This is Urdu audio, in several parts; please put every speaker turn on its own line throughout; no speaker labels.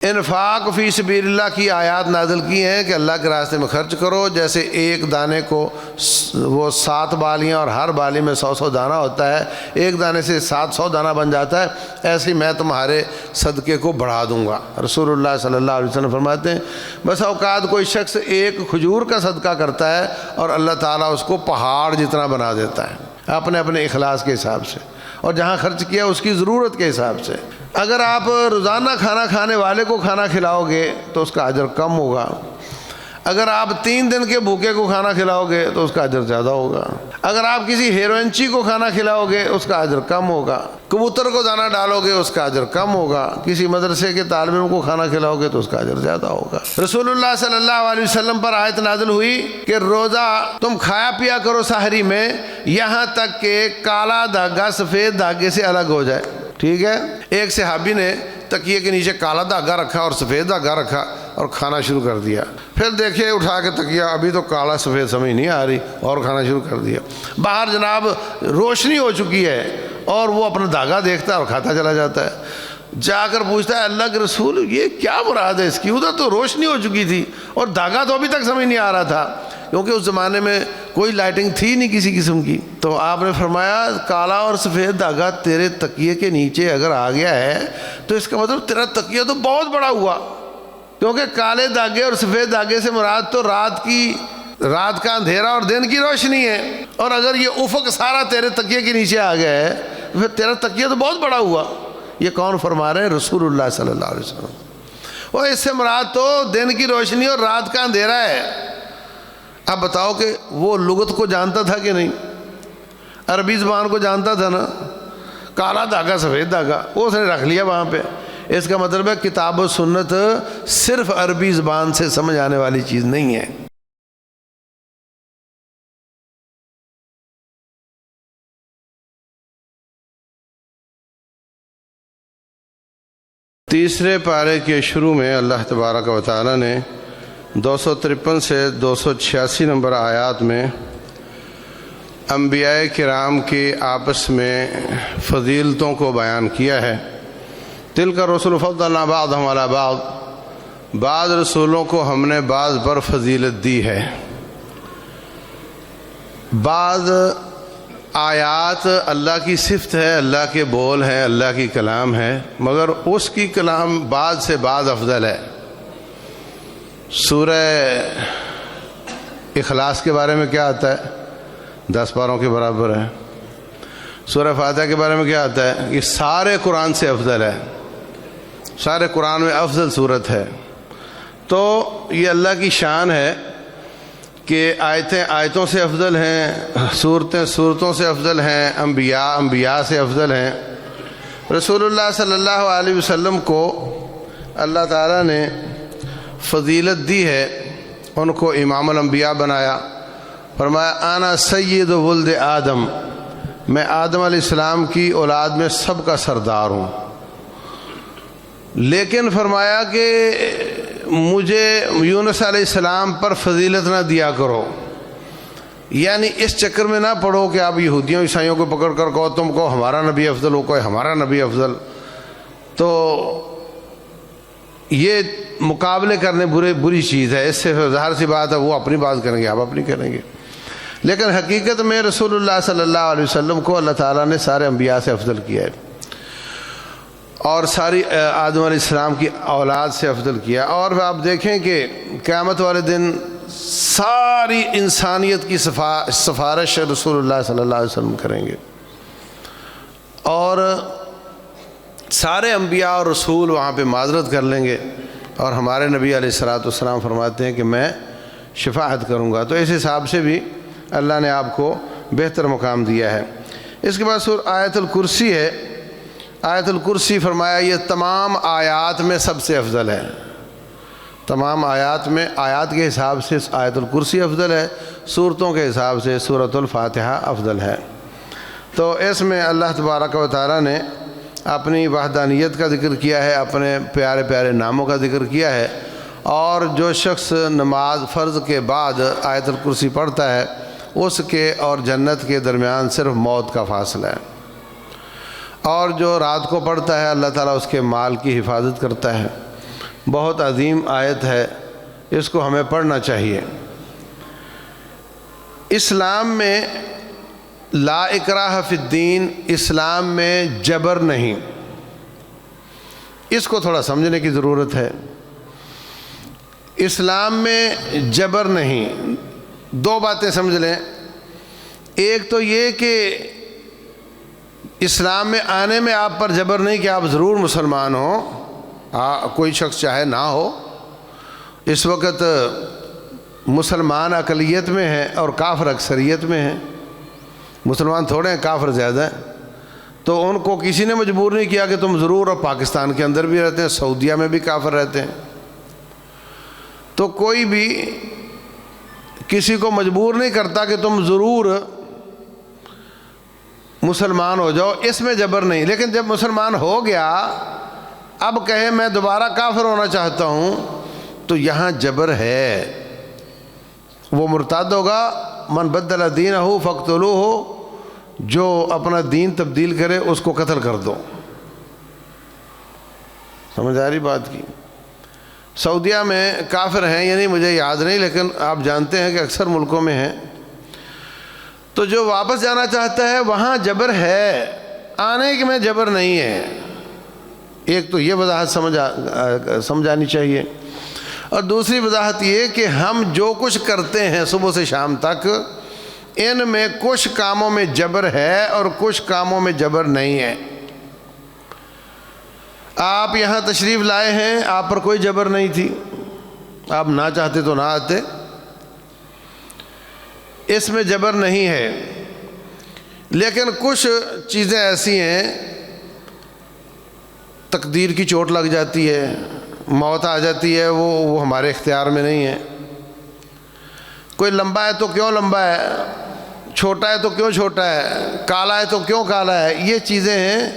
انفاق فی سبیل اللہ کی آیات نازل کی ہیں کہ اللہ کے راستے میں خرچ کرو، جیسے ایک دانے کو وہ 7 بالیاں اور ہر بالی میں 100 دانہ ہوتا ہے، ایک دانے سے 700 دانہ بن جاتا ہے، ایسے میں تمہارے صدقے کو بڑھا دوں گا۔ رسول اللہ صلی اللہ علیہ وسلم فرماتے ہیں بس اوقات کوئی شخص ایک کھجور کا صدقہ کرتا ہے اور اللہ تعالیٰ اس کو پہاڑ جتنا بنا دیتا ہے، اپنے اپنے اخلاص کے حساب سے، اور جہاں خرچ کیا اس کی ضرورت کے حساب سے۔ اگر آپ روزانہ کھانا کھانے والے کو کھانا کھلاؤ گے تو اس کا اجر کم ہوگا، اگر آپ 3 دن کے بھوکے کو کھانا کھلاؤ گے تو اس کا اجر زیادہ ہوگا، اگر آپ کسی ہیروئنچی کو کھانا کھلاؤ گے اس کا اجر کم ہوگا، کبوتر کو دانہ ڈالو گے اس کا اجر کم ہوگا، کسی مدرسے کے طالب علم کو کھانا کھلاؤ گے تو اس کا اجر زیادہ ہوگا۔ رسول اللہ صلی اللہ علیہ وسلم پر آیت نازل ہوئی کہ روزہ تم کھایا پیا کرو سحری میں یہاں تک کہ کالا دھاگا سفید دھاگے سے الگ ہو جائے، ٹھیک ہے۔ ایک صحابی نے تکیے کے نیچے کالا دھاگا رکھا اور سفید دھاگا رکھا اور کھانا شروع کر دیا، پھر دیکھے اٹھا کے تکیہ ابھی تو کالا سفید سمجھ نہیں آ رہی اور کھانا شروع کر دیا، باہر جناب روشنی ہو چکی ہے اور وہ اپنا دھاگا دیکھتا ہے اور کھاتا چلا جاتا ہے، جا کر پوچھتا ہے اللہ کے رسول یہ کیا مراد ہے اس کی، ادھر تو روشنی ہو چکی تھی اور دھاگا تو ابھی تک سمجھ نہیں آ رہا تھا، کیونکہ اس زمانے میں کوئی لائٹنگ تھی نہیں کسی قسم کی۔ تو آپ نے فرمایا کالا اور سفید دھاگا تیرے تکیے کے نیچے اگر آ گیا ہے تو اس کا مطلب تیرا تکیہ تو بہت بڑا ہوا، کیونکہ کالے دھاگے اور سفید دھاگے سے مراد تو رات کا اندھیرا اور دن کی روشنی ہے، اور اگر یہ افق سارا تیرے تکیے کے نیچے آ گیا ہے تو پھر تیرا تکیہ تو بہت بڑا ہوا۔ یہ کون فرما رہے ہیں؟ رسول اللہ صلی اللہ علیہ وسلم۔ اور اس سے مراد تو دن کی روشنی اور رات کا اندھیرا ہے۔ اب بتاؤ کہ وہ لغت کو جانتا تھا کہ نہیں؟ عربی زبان کو جانتا تھا نا، کالا دھاگا سفید دھاگا وہ اس نے رکھ لیا وہاں پہ۔ اس کا مطلب ہے کتاب و سنت صرف عربی زبان سے سمجھ آنے والی چیز نہیں ہے۔ تیسرے پارے کے شروع میں اللہ تبارک و تعالی نے 253 سے 286 نمبر آیات میں انبیاء کرام کی آپس میں فضیلتوں کو بیان کیا ہے۔ تلک الرسل فضلنا بعضهم علی بعض، بعض رسولوں کو ہم نے بعض پر فضیلت دی ہے۔ بعض آیات اللہ کی صفت ہے، اللہ کے بول ہیں، اللہ کی کلام ہے، مگر اس کی کلام بعض سے بعض افضل ہے۔ سورہ اخلاص کے بارے میں کیا آتا ہے؟ 10 پاروں کے برابر ہے۔ سورہ فاتحہ کے بارے میں کیا آتا ہے؟ یہ سارے قرآن سے افضل ہے، سارے قرآن میں افضل صورت ہے۔ تو یہ اللہ کی شان ہے کہ آیتیں آیتوں سے افضل ہیں، صورتیں صورتوں سے افضل ہیں، انبیاء سے افضل ہیں۔ رسول اللہ صلی اللہ علیہ وسلم کو اللہ تعالیٰ نے فضیلت دی ہے، ان کو امام الانبیاء بنایا، فرمایا انا سید ولد آدم، میں آدم علیہ السلام کی اولاد میں سب کا سردار ہوں، لیکن فرمایا کہ مجھے یونس علیہ السلام پر فضیلت نہ دیا کرو، یعنی اس چکر میں نہ پڑھو کہ آپ یہودیوں عیسائیوں کو پکڑ کر کہو تم کو ہمارا نبی افضل ہو، کوئی ہمارا نبی افضل، تو یہ مقابلے کرنے بری چیز ہے، اس سے ظاہر سی بات ہے وہ اپنی بات کریں گے آپ اپنی کریں گے، لیکن حقیقت میں رسول اللہ صلی اللہ علیہ وسلم کو اللہ تعالیٰ نے سارے انبیاء سے افضل کیا ہے اور ساری آدم علیہ السلام کی اولاد سے افضل کیا۔ اور آپ دیکھیں کہ قیامت والے دن ساری انسانیت کی سفارش رسول اللہ صلی اللہ علیہ وسلم کریں گے، اور سارے انبیاء اور رسول وہاں پہ معذرت کر لیں گے، اور ہمارے نبی علیہ الصلوۃ والسلام فرماتے ہیں کہ میں شفاعت کروں گا۔ تو اس حساب سے بھی اللہ نے آپ کو بہتر مقام دیا ہے۔ اس کے بعد سورہ آیت الکرسی ہے۔ آیت الکرسی فرمایا یہ تمام آیات میں سب سے افضل ہے، تمام آیات میں آیات کے حساب سے آیت الکرسی افضل ہے، صورتوں کے حساب سے سورۃ الفاتحہ افضل ہے۔ تو اس میں اللہ تبارک و تعالیٰ نے اپنی وحدانیت کا ذکر کیا ہے، اپنے پیارے پیارے ناموں کا ذکر کیا ہے، اور جو شخص نماز فرض کے بعد آیت الکرسی پڑھتا ہے اس کے اور جنت کے درمیان صرف موت کا فاصلہ ہے، اور جو رات کو پڑھتا ہے اللہ تعالیٰ اس کے مال کی حفاظت کرتا ہے۔ بہت عظیم آیت ہے، اس کو ہمیں پڑھنا چاہیے۔ اسلام میں لا اکراہ فی الدین، اسلام میں جبر نہیں، اس کو تھوڑا سمجھنے کی ضرورت ہے۔ اسلام میں جبر نہیں، دو باتیں سمجھ لیں۔ ایک تو یہ کہ اسلام میں آنے میں آپ پر جبر نہیں کہ آپ ضرور مسلمان ہوں، کوئی شخص چاہے نہ ہو۔ اس وقت مسلمان اقلیت میں ہیں اور کافر اکثریت میں ہیں، مسلمان تھوڑے ہیں، کافر زیادہ ہیں، تو ان کو کسی نے مجبور نہیں کیا کہ تم ضرور، اور پاکستان کے اندر بھی رہتے ہیں، سعودیہ میں بھی کافر رہتے ہیں، تو کوئی بھی کسی کو مجبور نہیں کرتا کہ تم ضرور مسلمان ہو جاؤ، اس میں جبر نہیں۔ لیکن جب مسلمان ہو گیا، اب کہے میں دوبارہ کافر ہونا چاہتا ہوں، تو یہاں جبر ہے، وہ مرتد ہوگا۔ من بدل دینہ فاقتلوہ، جو اپنا دین تبدیل کرے اس کو قتل کر دو۔ سمجھ آ رہی بات کی؟ سعودیہ میں کافر ہیں، یعنی مجھے یاد نہیں، لیکن آپ جانتے ہیں کہ اکثر ملکوں میں ہیں، تو جو واپس جانا چاہتا ہے وہاں جبر ہے، آنے کے میں جبر نہیں ہے۔ ایک تو یہ وضاحت سمجھانی چاہیے، اور دوسری وضاحت یہ کہ ہم جو کچھ کرتے ہیں صبح سے شام تک، ان میں کچھ کاموں میں جبر ہے اور کچھ کاموں میں جبر نہیں ہے۔ آپ یہاں تشریف لائے ہیں، آپ پر کوئی جبر نہیں تھی، آپ نہ چاہتے تو نہ آتے، اس میں جبر نہیں ہے۔ لیکن کچھ چیزیں ایسی ہیں، تقدیر کی چوٹ لگ جاتی ہے، موت آ جاتی ہے، وہ ہمارے اختیار میں نہیں ہے۔ کوئی لمبا ہے تو کیوں لمبا ہے، چھوٹا ہے تو کیوں چھوٹا ہے، کالا ہے تو کیوں کالا ہے، یہ چیزیں ہیں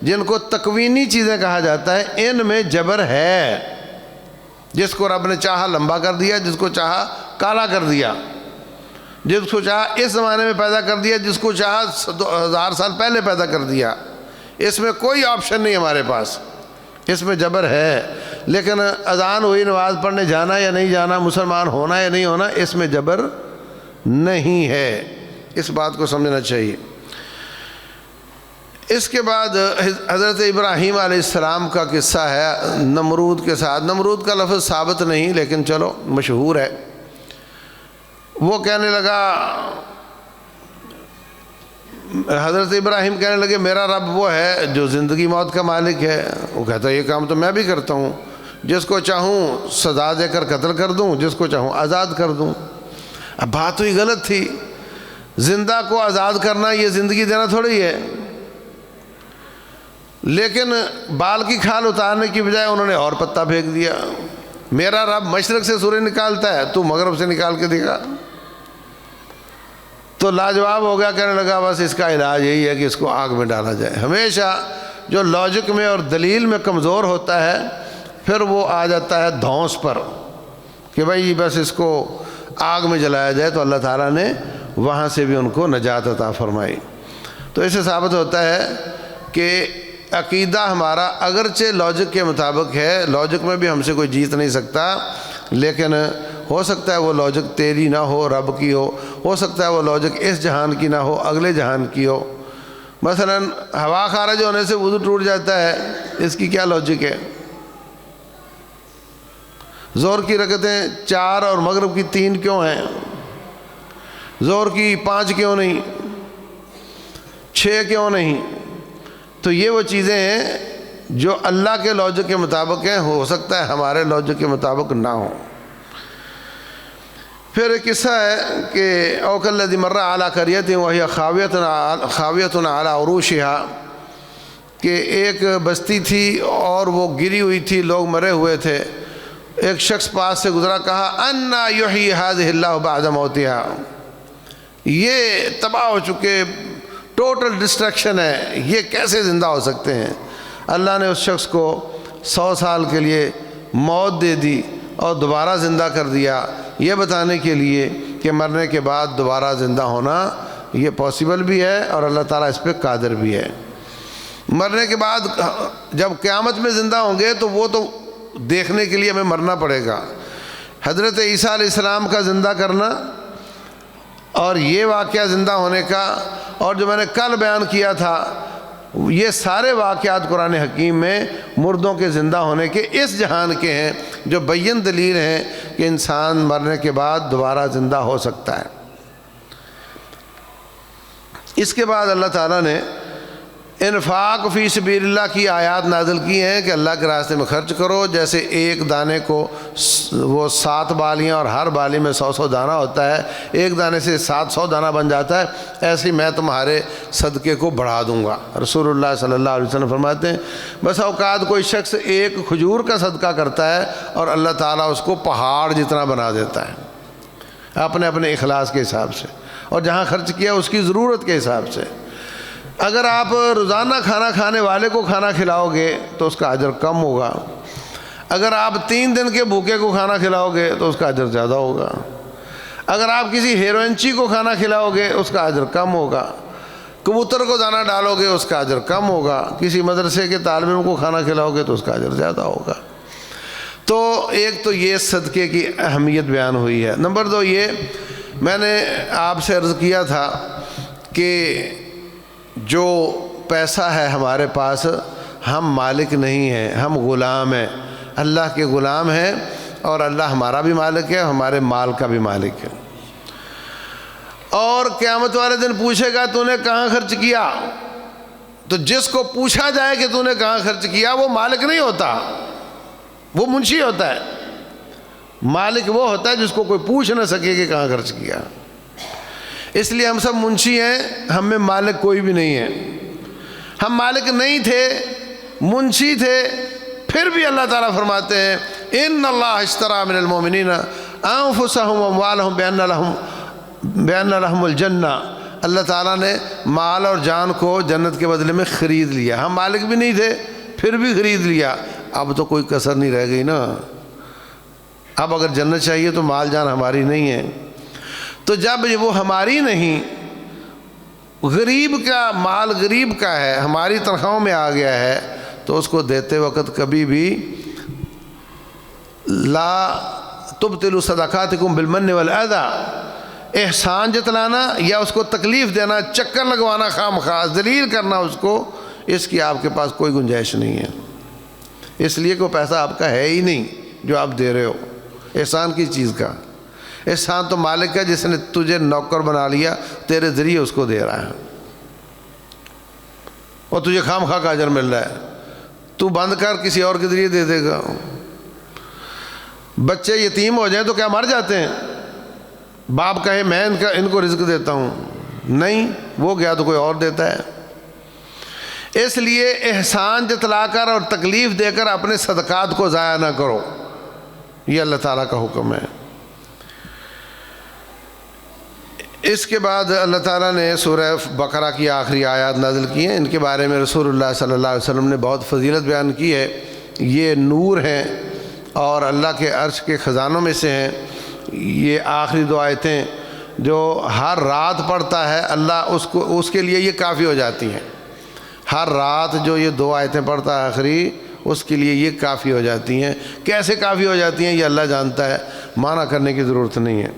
جن کو تکوینی چیزیں کہا جاتا ہے، ان میں جبر ہے۔ جس کو رب نے چاہا لمبا کر دیا، جس کو چاہا کالا کر دیا، جس کو چاہا اس زمانے میں پیدا کر دیا، جس کو چاہا 1000 سال پہلے پیدا کر دیا۔ اس میں کوئی آپشن نہیں ہمارے پاس، اس میں جبر ہے۔ لیکن اذان ہوئی، نماز پڑھنے جانا یا نہیں جانا، مسلمان ہونا یا نہیں ہونا، اس میں جبر نہیں ہے۔ اس بات کو سمجھنا چاہیے۔ اس کے بعد حضرت ابراہیم علیہ السلام کا قصہ ہے نمرود کے ساتھ۔ نمرود کا لفظ ثابت نہیں، لیکن چلو مشہور ہے۔ وہ کہنے لگا، حضرت ابراہیم کہنے لگے میرا رب وہ ہے جو زندگی موت کا مالک ہے۔ وہ کہتا ہے یہ کام تو میں بھی کرتا ہوں، جس کو چاہوں سزا دے کر قتل کر دوں، جس کو چاہوں آزاد کر دوں۔ اب بات ہوئی غلط تھی، زندہ کو آزاد کرنا یہ زندگی دینا تھوڑی ہے۔ لیکن بال کی کھال اتارنے کی بجائے انہوں نے اور پتہ پھینک دیا۔ میرا رب مشرق سے سورج نکالتا ہے، تو مغرب سے نکال کے دکھا۔ تو لاجواب ہو گیا، کہنے لگا بس اس کا علاج یہی ہے کہ اس کو آگ میں ڈالا جائے۔ ہمیشہ جو لاجک میں اور دلیل میں کمزور ہوتا ہے، پھر وہ آ جاتا ہے دھونس پر کہ بھائی بس اس کو آگ میں جلایا جائے، تو اللہ تعالیٰ نے وہاں سے بھی ان کو نجات عطا فرمائی۔ تو اس سے ثابت ہوتا ہے کہ عقیدہ ہمارا اگرچہ لاجک کے مطابق ہے، لاجک میں بھی ہم سے کوئی جیت نہیں سکتا، لیکن ہو سکتا ہے وہ لاجک تیری نہ ہو، رب کی ہو سکتا ہے وہ لاجک اس جہان کی نہ ہو، اگلے جہان کی ہو۔ مثلا ہوا خارج ہونے سے وضو ٹوٹ جاتا ہے، اس کی کیا لاجک ہے؟ ظہر کی رکعتیں 4 اور مغرب کی 3 کیوں ہیں؟ ظہر کی 5 کیوں نہیں، 6 کیوں نہیں؟ تو یہ وہ چیزیں ہیں جو اللہ کے لاجک کے مطابق ہیں، ہو سکتا ہے ہمارے لاجک کے مطابق نہ ہو۔ پھر ایک قصہ ہے کہ او کالذی مر علی قریۃ وہی خاویۃ علی عروشہا، کہ ایک بستی تھی اور وہ گری ہوئی تھی، لوگ مرے ہوئے تھے۔ ایک شخص پاس سے گزرا، کہا انا یحیی ھذہ اللہ بعد موتہا، یہ تباہ ہو چکے، ٹوٹل ڈسٹرکشن ہے، یہ کیسے زندہ ہو سکتے ہیں؟ اللہ نے اس شخص کو 100 سال کے لیے موت دے دی اور دوبارہ زندہ کر دیا، یہ بتانے کے لیے کہ مرنے کے بعد دوبارہ زندہ ہونا یہ پاسبل بھی ہے اور اللہ تعالیٰ اس پہ قادر بھی ہے۔ مرنے کے بعد جب قیامت میں زندہ ہوں گے تو وہ تو دیکھنے کے لیے ہمیں مرنا پڑے گا۔ حضرت عیسیٰ علیہ السلام کا زندہ کرنا اور یہ واقعہ زندہ ہونے کا، اور جو میں نے کل بیان کیا تھا، یہ سارے واقعات قرآن حکیم میں مردوں کے زندہ ہونے کے اس جہان کے ہیں، جو بین دلیل ہیں کہ انسان مرنے کے بعد دوبارہ زندہ ہو سکتا ہے۔ اس کے بعد اللہ تعالیٰ نے انفاق فی سبیل اللہ کی آیات نازل کی ہیں کہ اللہ کے راستے میں خرچ کرو، جیسے ایک دانے کو وہ 7 بالیاں اور ہر بالی میں 100 دانہ ہوتا ہے، ایک دانے سے 700 دانہ بن جاتا ہے، ایسے میں تمہارے صدقے کو بڑھا دوں گا۔ رسول اللہ صلی اللہ علیہ وسلم فرماتے ہیں بس اوقات کوئی شخص ایک کھجور کا صدقہ کرتا ہے اور اللہ تعالیٰ اس کو پہاڑ جتنا بنا دیتا ہے، اپنے اپنے اخلاص کے حساب سے، اور جہاں خرچ کیا اس کی ضرورت کے حساب سے۔ اگر آپ روزانہ کھانا کھانے والے کو کھانا کھلاؤ گے تو اس کا اجر کم ہوگا، اگر آپ 3 دن کے بھوکے کو کھانا کھلاؤ گے تو اس کا اجر زیادہ ہوگا، اگر آپ کسی ہیروئنچی کو کھانا کھلاؤ گے اس کا اجر کم ہوگا، کبوتر کو دانہ ڈالو گے اس کا اجر کم ہوگا، کسی مدرسے کے طالب علم کو کھانا کھلاؤ گے تو اس کا اجر زیادہ ہوگا۔ تو ایک تو یہ صدقے کی اہمیت بیان ہوئی ہے۔ نمبر 2 یہ میں نے آپ سے عرض کیا تھا کہ جو پیسہ ہے ہمارے پاس، ہم مالک نہیں ہیں، ہم غلام ہیں، اللہ کے غلام ہیں، اور اللہ ہمارا بھی مالک ہے، ہمارے مال کا بھی مالک ہے۔ اور قیامت والے دن پوچھے گا تو نے کہاں خرچ کیا؟ تو جس کو پوچھا جائے کہ تو نے کہاں خرچ کیا، وہ مالک نہیں ہوتا، وہ منشی ہوتا ہے۔ مالک وہ ہوتا ہے جس کو کوئی پوچھ نہ سکے کہ کہاں خرچ کیا۔ اس لیے ہم سب منشی ہیں، ہم میں مالک کوئی بھی نہیں ہے۔ ہم مالک نہیں تھے، منشی تھے، پھر بھی اللہ تعالیٰ فرماتے ہیں ان اللہ اشتری من المؤمنین انفسهم واموالهم بان لهم الجنہ۔ اللہ تعالیٰ نے مال اور جان کو جنت کے بدلے میں خرید لیا۔ ہم مالک بھی نہیں تھے، پھر بھی خرید لیا، اب تو کوئی کسر نہیں رہ گئی نا۔ اب اگر جنت چاہیے تو مال جان ہماری نہیں ہے، تو جب وہ ہماری نہیں، غریب کا مال غریب کا ہے، ہماری تنخواہوں میں آ گیا ہے، تو اس کو دیتے وقت کبھی بھی لا تبطلوا صدقاتکم بالمن والاذی، احسان جتلانا یا اس کو تکلیف دینا، چکر لگوانا، خام خواہ ذلیل کرنا اس کو، اس کی آپ کے پاس کوئی گنجائش نہیں ہے، اس لیے کہ وہ پیسہ آپ کا ہے ہی نہیں جو آپ دے رہے ہو۔ احسان کی چیز کا احسان تو مالک کا، جس نے تجھے نوکر بنا لیا، تیرے ذریعے اس کو دے رہا ہے، اور تجھے خام خواہ کا اجر مل رہا ہے، تو بند کر کسی اور کے ذریعے دے دے گا۔ بچے یتیم ہو جائیں تو کیا مر جاتے ہیں؟ باپ کہے میں ان کو رزق دیتا ہوں، نہیں، وہ گیا تو کوئی اور دیتا ہے۔ اس لیے احسان جتلا کر اور تکلیف دے کر اپنے صدقات کو ضائع نہ کرو، یہ اللہ تعالیٰ کا حکم ہے۔ اس کے بعد اللہ تعالیٰ نے سورہ بقرہ کی آخری آیات نازل کی ہیں، ان کے بارے میں رسول اللہ صلی اللہ علیہ وسلم نے بہت فضیلت بیان کی ہے۔ یہ نور ہیں اور اللہ کے عرش کے خزانوں میں سے ہیں۔ یہ آخری 2 آیتیں جو ہر رات پڑھتا ہے، اللہ اس کے لیے یہ کافی ہو جاتی ہیں۔ ہر رات جو یہ 2 آیتیں پڑھتا ہے آخری، اس کے لیے یہ کافی ہو جاتی ہیں۔ کیسے کافی ہو جاتی ہیں یہ اللہ جانتا ہے، معنی کرنے کی ضرورت نہیں ہے،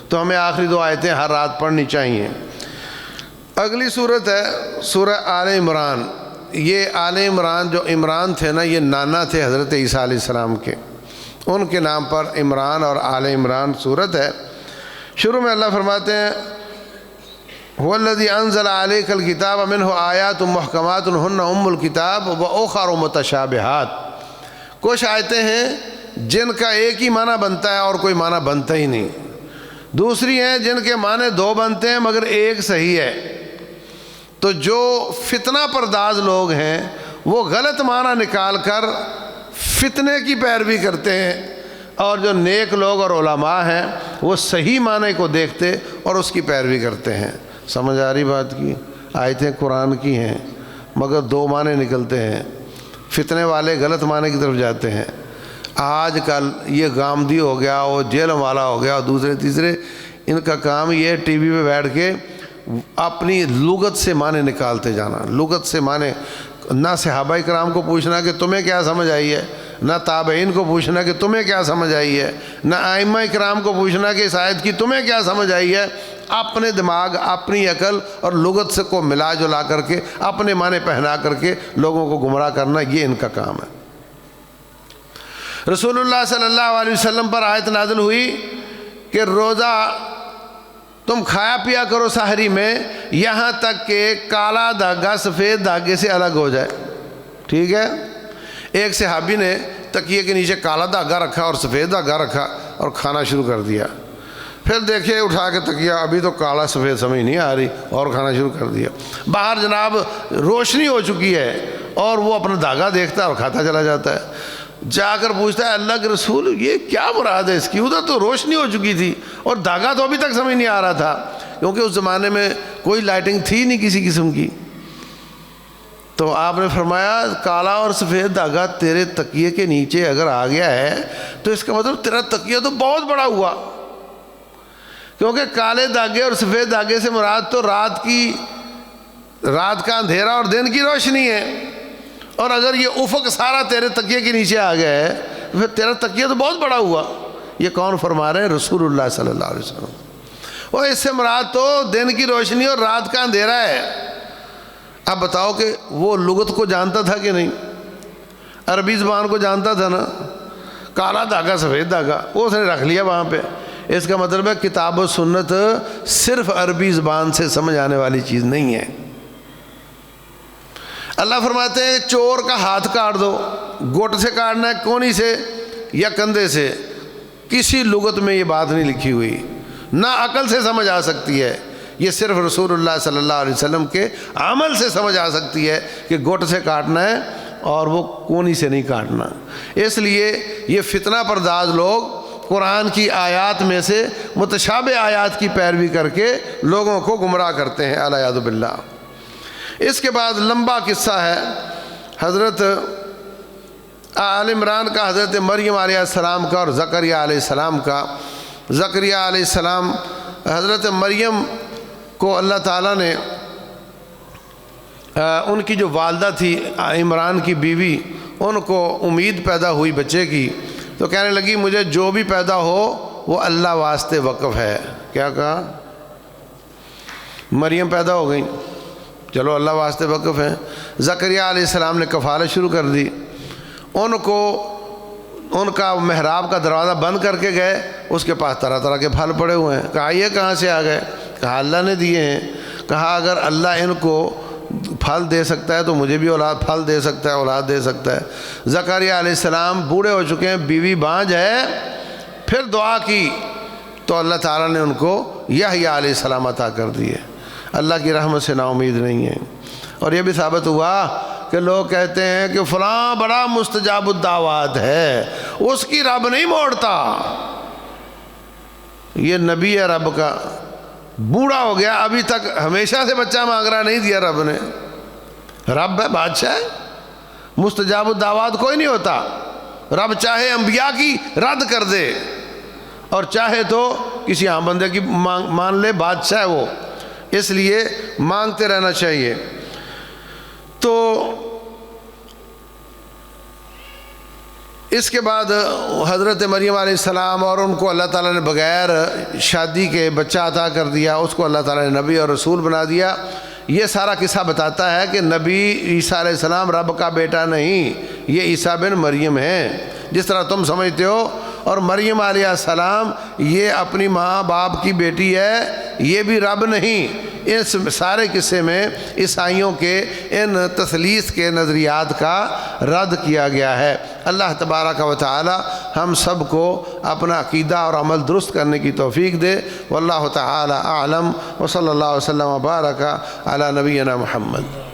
تو ہمیں آخری 2 آیتیں ہر رات پڑھنی چاہیے۔ اگلی صورت ہے سورہ آل عمران۔ یہ آل عمران، جو عمران تھے نا، یہ نانا تھے حضرت عیسیٰ علیہ السلام کے، ان کے نام پر عمران اور آل عمران صورت ہے۔ شروع میں اللہ فرماتے ہیں هو الذي انزل عليك الكتاب منه آیات محکمات هن ام الکتاب واخر متشابہات۔ کچھ آیتیں ہیں جن کا ایک ہی معنی بنتا ہے اور کوئی معنی بنتا ہی نہیں، دوسری ہیں جن کے معنی 2 بنتے ہیں مگر ایک صحیح ہے۔ تو جو فتنہ پرداز لوگ ہیں وہ غلط معنی نکال کر فتنے کی پیروی کرتے ہیں، اور جو نیک لوگ اور علماء ہیں وہ صحیح معنی کو دیکھتے اور اس کی پیروی کرتے ہیں۔ سمجھ آ رہی بات کی؟ آیتیں قرآن کی ہیں مگر 2 معنی نکلتے ہیں، فتنے والے غلط معنی کی طرف جاتے ہیں۔ آج کل یہ گامدی ہو گیا، وہ جیلم والا ہو گیا، اور دوسرے تیسرے، ان کا کام یہ ٹی وی پہ بیٹھ کے اپنی لغت سے معنی نکالتے جانا، لغت سے معنی، نہ صحابہ کرام کو پوچھنا کہ تمہیں کیا سمجھ آئی ہے، نہ تابعین کو پوچھنا کہ تمہیں کیا سمجھ آئی ہے، نہ ائمہ اکرام کو پوچھنا کہ اس آیت کی تمہیں کیا سمجھ آئی ہے، اپنے دماغ، اپنی عقل اور لغت سے کو ملا جلا کر کے اپنے معنی پہنا کر کے لوگوں کو گمراہ کرنا، یہ ان کا کام ہے۔ رسول اللہ صلی اللہ علیہ وسلم پر آیت نازل ہوئی کہ روزہ تم کھایا پیا کرو سحری میں یہاں تک کہ کالا دھاگا سفید دھاگے سے الگ ہو جائے، ٹھیک ہے۔ ایک صحابی نے تکیے کے نیچے کالا دھاگا رکھا اور سفید دھاگا رکھا اور کھانا شروع کر دیا، پھر دیکھے اٹھا کے تکیہ ابھی تو کالا سفید سمجھ نہیں آ رہی اور کھانا شروع کر دیا۔ باہر جناب روشنی ہو چکی ہے اور وہ اپنا دھاگا دیکھتا ہے اور کھاتا چلا جاتا ہے۔ جا کر پوچھتا ہے اللہ کے رسول یہ کیا مراد ہے اس کی، ادھر تو روشنی ہو چکی تھی اور دھاگا تو ابھی تک سمجھ نہیں آ رہا تھا، کیونکہ اس زمانے میں کوئی لائٹنگ تھی نہیں کسی قسم کی۔ تو آپ نے فرمایا کالا اور سفید دھاگا تیرے تکیے کے نیچے اگر آ گیا ہے تو اس کا مطلب تیرا تکیہ تو بہت بڑا ہوا، کیونکہ کالے دھاگے اور سفید دھاگے سے مراد تو رات کا اندھیرا اور دن کی روشنی ہے، اور اگر یہ افق سارا تیرے تکیے کے نیچے آ گیا ہے تو پھر تیرا تکیہ تو بہت بڑا ہوا۔ یہ کون فرما رہے ہیں؟ رسول اللہ صلی اللہ علیہ وسلم۔ اور اس سے مراد تو دن کی روشنی اور رات کا اندھیرا ہے۔ اب بتاؤ کہ وہ لغت کو جانتا تھا کہ نہیں؟ عربی زبان کو جانتا تھا نا، کالا دھاگا سفید دھاگا وہ اس نے رکھ لیا وہاں پہ۔ اس کا مطلب ہے کتاب و سنت صرف عربی زبان سے سمجھ آنے والی چیز نہیں ہے۔ اللہ فرماتے ہیں چور کا ہاتھ کاٹ دو، گوٹ سے کاٹنا ہے، کونی سے یا کندھے سے، کسی لغت میں یہ بات نہیں لکھی ہوئی، نہ عقل سے سمجھ آ سکتی ہے، یہ صرف رسول اللہ صلی اللہ علیہ وسلم کے عمل سے سمجھ آ سکتی ہے کہ گوٹ سے کاٹنا ہے اور وہ کونی سے نہیں کاٹنا۔ اس لیے یہ فتنہ پرداز لوگ قرآن کی آیات میں سے متشابہ آیات کی پیروی کر کے لوگوں کو گمراہ کرتے ہیں، العیاذ باللہ۔ اس کے بعد لمبا قصہ ہے حضرت آل عمران کا، حضرت مریم علیہ السلام کا اور زکریہ علیہ السلام کا۔ زکریہ علیہ السلام، حضرت مریم کو اللہ تعالیٰ نے ان کی جو والدہ تھی عمران کی بیوی، ان کو امید پیدا ہوئی بچے کی، تو کہنے لگی مجھے جو بھی پیدا ہو وہ اللہ واسطے وقف ہے۔ کیا کہا؟ مریم پیدا ہو گئی، چلو اللہ واسطے وقف ہیں۔ زکریہ علیہ السلام نے کفالت شروع کر دی، ان کا محراب کا دروازہ بند کر کے گئے، اس کے پاس طرح طرح کے پھل پڑے ہوئے ہیں۔ کہا یہ کہاں سے آ گئے؟ کہا اللہ نے دیے ہیں۔ کہا اگر اللہ ان کو پھل دے سکتا ہے تو مجھے بھی پھل دے سکتا ہے، اولاد دے سکتا ہے۔ زکریہ علیہ السلام بوڑھے ہو چکے ہیں، بیوی بانجھ ہے، پھر دعا کی تو اللہ تعالیٰ نے ان کو یحییٰ علیہ السلام عطا کر دیے۔ اللہ کی رحمت سے نا امید نہیں ہے۔ اور یہ بھی ثابت ہوا کہ لوگ کہتے ہیں کہ فلاں بڑا مستجاب الدعوات ہے، اس کی رب نہیں موڑتا۔ یہ نبی ہے رب کا، بوڑھا ہو گیا، ابھی تک ہمیشہ سے بچہ مانگ رہا، نہیں دیا رب نے۔ رب ہے، بادشاہ ہے، مستجاب الدعوات کوئی نہیں ہوتا۔ رب چاہے انبیاء کی رد کر دے اور چاہے تو کسی عام بندے کی مان لے، بادشاہ ہے وہ، اس لیے مانگتے رہنا چاہیے۔ تو اس کے بعد حضرت مریم علیہ السلام اور ان کو اللہ تعالیٰ نے بغیر شادی کے بچہ عطا کر دیا، اس کو اللہ تعالیٰ نے نبی اور رسول بنا دیا۔ یہ سارا قصہ بتاتا ہے کہ نبی عیسیٰ علیہ السلام رب کا بیٹا نہیں، یہ عیسیٰ بن مریم ہیں جس طرح تم سمجھتے ہو، اور مریم علیہ السلام یہ اپنی ماں باپ کی بیٹی ہے، یہ بھی رب نہیں۔ اس سارے قصے میں عیسائیوں کے ان تثلیث کے نظریات کا رد کیا گیا ہے۔ اللہ تبارک و تعالی ہم سب کو اپنا عقیدہ اور عمل درست کرنے کی توفیق دے۔ واللہ تعالی اعلم، وصلی اللہ وسلم وبارک علی نبینا محمد۔